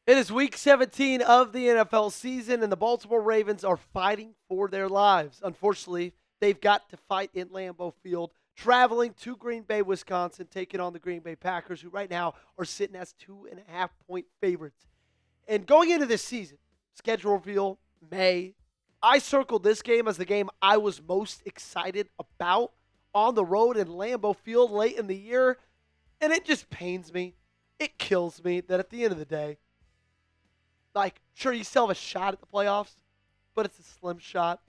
It is week 17 of the NFL season, and the Baltimore Ravens are fighting for their lives. Unfortunately, they've got to fight in Lambeau Field, traveling to Green Bay, Wisconsin, taking on the Green Bay Packers, who right now are sitting as 2.5-point favorites. And going into this season, schedule reveal, May, I circled this game as the game I was most excited about on the road in Lambeau Field late in the year. And it just pains me. It kills me that at the end of the day, sure, you still have a shot at the playoffs, but it's a slim shot.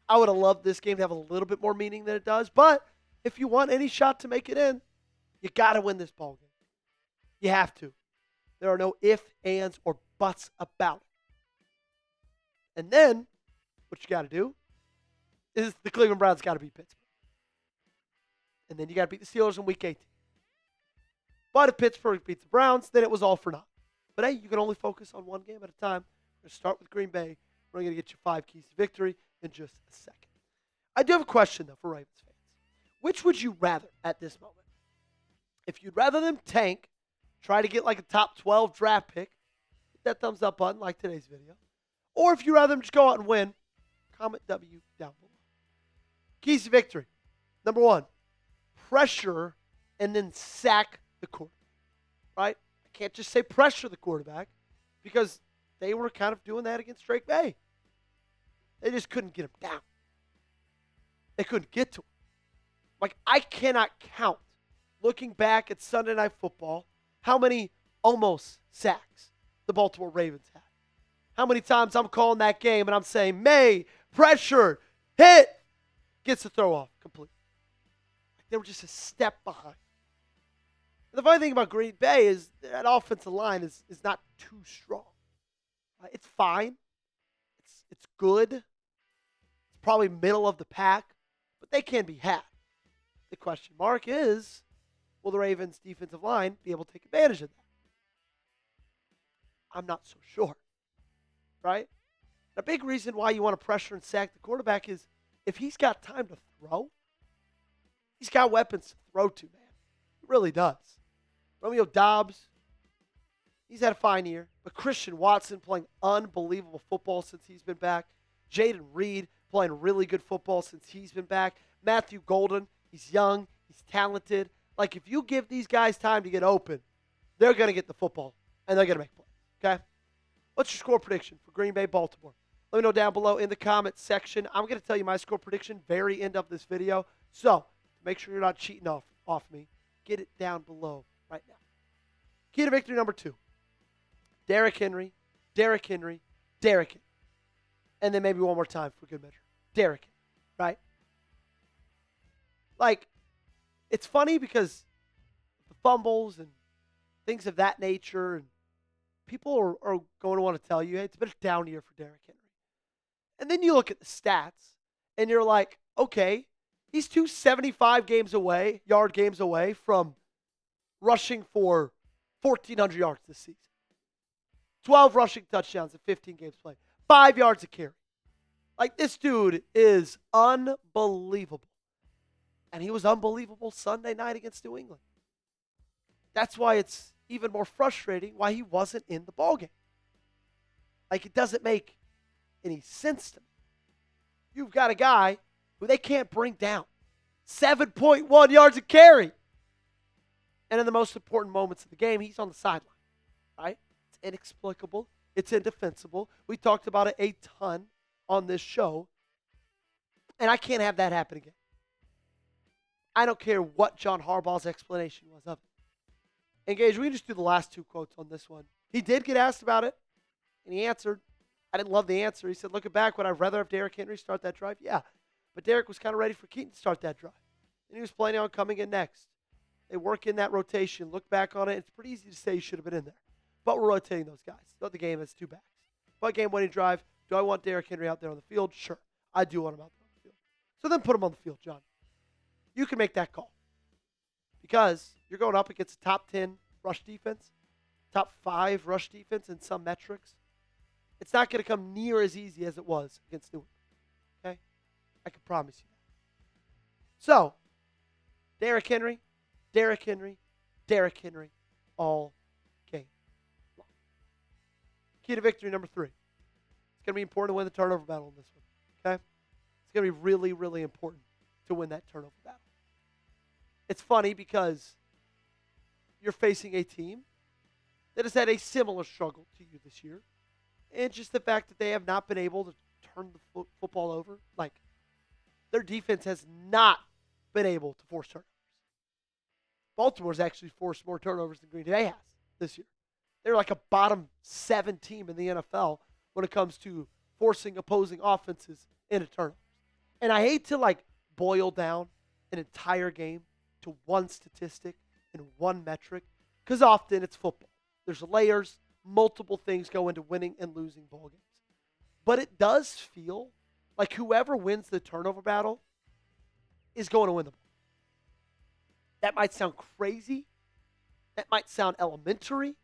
I would have loved this game to have a little bit more meaning than it does. But if you want any shot to make it in, you got to win this ball game. You have to. There are no ifs, ands, or buts about it. And then what you got to do is the Cleveland Browns got to beat Pittsburgh. And then you got to beat the Steelers in Week 18. But if Pittsburgh beats the Browns, then it was all for naught. But hey, you can only focus on one game at a time. We're going to start with Green Bay. We're going to get you 5 keys to victory in just a second. I do have a question, though, for Ravens fans. Which would you rather at this moment? If you'd rather them tank, try to get like a top 12 draft pick, hit that thumbs up button like today's video. Or if you'd rather them just go out and win, comment W down below. Keys to victory. Number 1, pressure and then sack the quarterback. Right? Can't just say pressure the quarterback because they were kind of doing that against Drake May. They just couldn't get him down. They couldn't get to him. I cannot count, looking back at Sunday Night Football, how many almost sacks the Baltimore Ravens had. How many times I'm calling that game and I'm saying, May, pressure, hit, gets the throw off completely. They were just a step behind. The funny thing about Green Bay is that offensive line is not too strong. It's fine. It's good. It's probably middle of the pack, but they can be had. The question mark is, will the Ravens' defensive line be able to take advantage of that? I'm not so sure, right? A big reason why you want to pressure and sack the quarterback is if he's got time to throw, he's got weapons to throw to, man. He really does. Romeo Doubs, he's had a fine year. But Christian Watson playing unbelievable football since he's been back. Jaden Reed playing really good football since he's been back. Matthew Golden, he's young, he's talented. If you give these guys time to get open, they're going to get the football, and they're going to make plays, okay? What's your score prediction for Green Bay, Baltimore? Let me know down below in the comments section. I'm going to tell you my score prediction very end of this video. So make sure you're not cheating off me. Get it down below right now. Key to victory number 2. Derrick Henry, Derrick Henry, Derrick Henry. And then maybe one more time for good measure. Derrick Henry, right? It's funny because the fumbles and things of that nature, and people are going to want to tell you, hey, it's been a down year for Derrick Henry. And then you look at the stats, and you're like, okay, he's 275 yard games away from rushing for 1,400 yards this season. 12 rushing touchdowns in 15 games played. 5 yards a carry. This dude is unbelievable. And he was unbelievable Sunday night against New England. That's why it's even more frustrating why he wasn't in the ballgame. It doesn't make any sense to me. You've got a guy who they can't bring down. 7.1 yards a carry. And in the most important moments of the game, he's on the sideline, right? It's inexplicable. It's indefensible. We talked about it a ton on this show. And I can't have that happen again. I don't care what John Harbaugh's explanation was of it. And Gage, we can just do the last 2 quotes on this one. He did get asked about it, and he answered. I didn't love the answer. He said, looking back, would I rather have Derrick Henry start that drive? Yeah. But Derrick was kind of ready for Keaton to start that drive. And he was planning on coming in next. They work in that rotation. Look back on it. It's pretty easy to say you should have been in there. But we're rotating those guys. Throughout the game, it's 2 backs. But game-winning drive, do I want Derrick Henry out there on the field? Sure. I do want him out there on the field. So then put him on the field, John. You can make that call. Because you're going up against a top 10 rush defense, top 5 rush defense in some metrics. It's not going to come near as easy as it was against New England. Okay? I can promise you that. So, Derrick Henry, Derrick Henry, Derrick Henry, all game long. Key to victory number 3. It's going to be important to win the turnover battle in this one. Okay? It's going to be really, really important to win that turnover battle. It's funny because you're facing a team that has had a similar struggle to you this year. And just the fact that they have not been able to turn the football over. Like, their defense has not been able to force turnovers. Baltimore's actually forced more turnovers than Green Bay has this year. They're like a bottom 7 team in the NFL when it comes to forcing opposing offenses into turnovers. And I hate to boil down an entire game to one statistic and one metric, because often it's football. There's layers, multiple things go into winning and losing ball games. But it does feel like whoever wins the turnover battle is going to win the ball. That might sound crazy. That might sound elementary.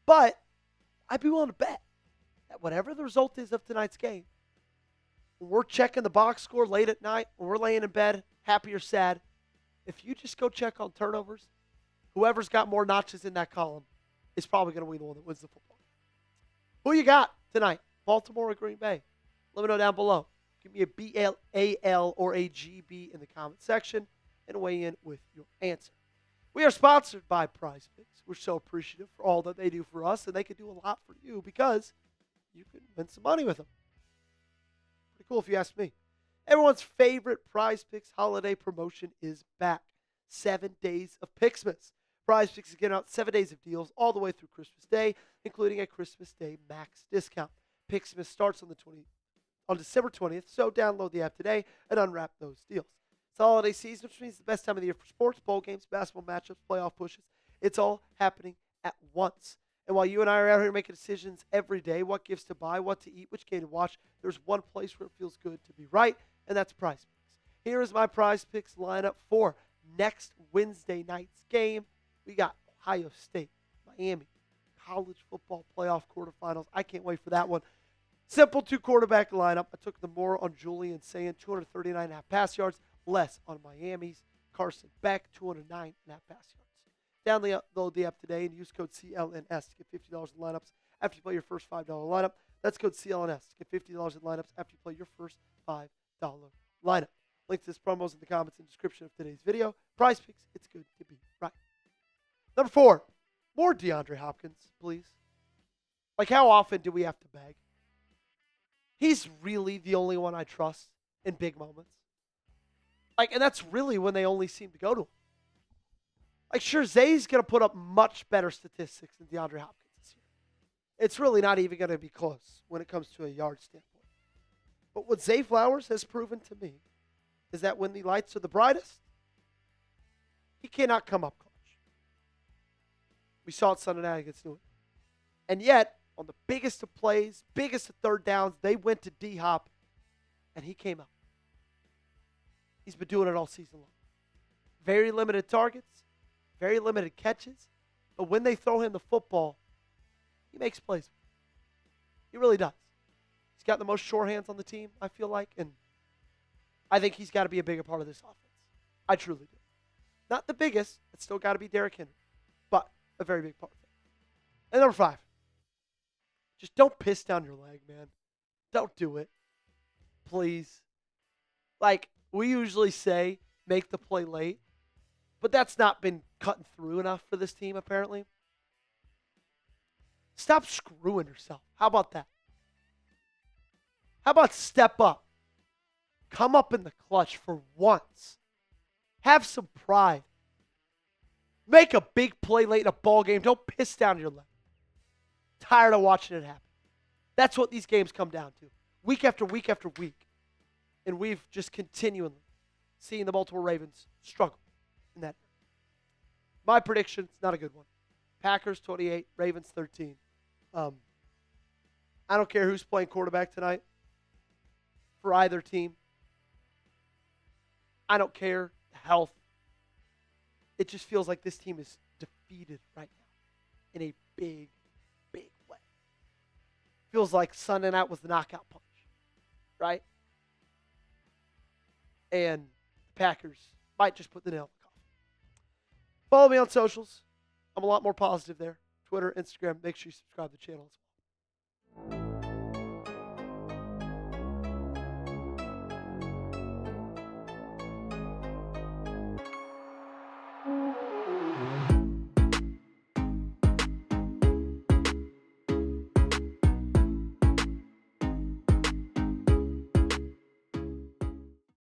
But I'd be willing to bet that whatever the result is of tonight's game, when we're checking the box score late at night, when we're laying in bed, happy or sad, if you just go check on turnovers, whoever's got more notches in that column is probably going to be the one that wins the football game. Who you got tonight? Baltimore or Green Bay? Let me know down below. Give me a BLAL or a GB in the comment section and weigh in with your answer. We are sponsored by PrizePicks. We're so appreciative for all that they do for us, and they can do a lot for you because you can win some money with them. Pretty cool if you ask me. Everyone's favorite PrizePicks holiday promotion is back. 7 days of Picksmas. PrizePicks is giving out 7 days of deals all the way through Christmas Day, including a Christmas Day max discount. Picksmas starts on December 20th, so download the app today and unwrap those deals. It's the holiday season, which means the best time of the year for sports, bowl games, basketball matchups, playoff pushes. It's all happening at once. And while you and I are out here making decisions every day, what gifts to buy, what to eat, which game to watch, there's one place where it feels good to be right, and that's PrizePicks. Here is my PrizePicks lineup for next Wednesday night's game. We got Ohio State, Miami, college football playoff quarterfinals. I can't wait for that one. Simple 2-quarterback lineup. I took the more on Julian Sayin, 239.5 pass yards, less on Miami's Carson Beck, 209.5 pass yards. Download the app today and use code CLNS to get $50 in lineups after you play your first $5 lineup. That's code CLNS to get $50 in lineups after you play your first $5 lineup. Link to this promo is in the comments and description of today's video. PrizePicks, it's good to be right. Number 4, more DeAndre Hopkins, please. How often do we have to beg? He's really the only one I trust in big moments. And that's really when they only seem to go to him. Sure, Zay's going to put up much better statistics than DeAndre Hopkins this year. It's really not even going to be close when it comes to a yard standpoint. But what Zay Flowers has proven to me is that when the lights are the brightest, he cannot come up clutch. We saw it Sunday night against New England. And yet, on the biggest of plays, biggest of third downs, they went to D-Hop, and he came out. He's been doing it all season long. Very limited targets, very limited catches, but when they throw him the football, he makes plays. He really does. He's got the most sure hands on the team, I feel like, and I think he's got to be a bigger part of this offense. I truly do. Not the biggest. It's still got to be Derrick Henry, but a very big part of it. And number 5, just don't piss down your leg, man. Don't do it. Please. We usually say make the play late, but that's not been cutting through enough for this team, apparently. Stop screwing yourself. How about that? How about step up? Come up in the clutch for once. Have some pride. Make a big play late in a ball game. Don't piss down your leg. Tired of watching it happen. That's what these games come down to. Week after week after week. And we've just continually seen the Baltimore Ravens struggle in that. My prediction, it's not a good one. Packers 28, Ravens 13. I don't care who's playing quarterback tonight for either team. I don't care the health. It just feels like this team is defeated right now in a big, big way. Feels like Sunday night was the knockout punch, right? And the Packers might just put the nail in the coffin. Follow me on socials. I'm a lot more positive there. Twitter, Instagram. Make sure you subscribe to the channel as well.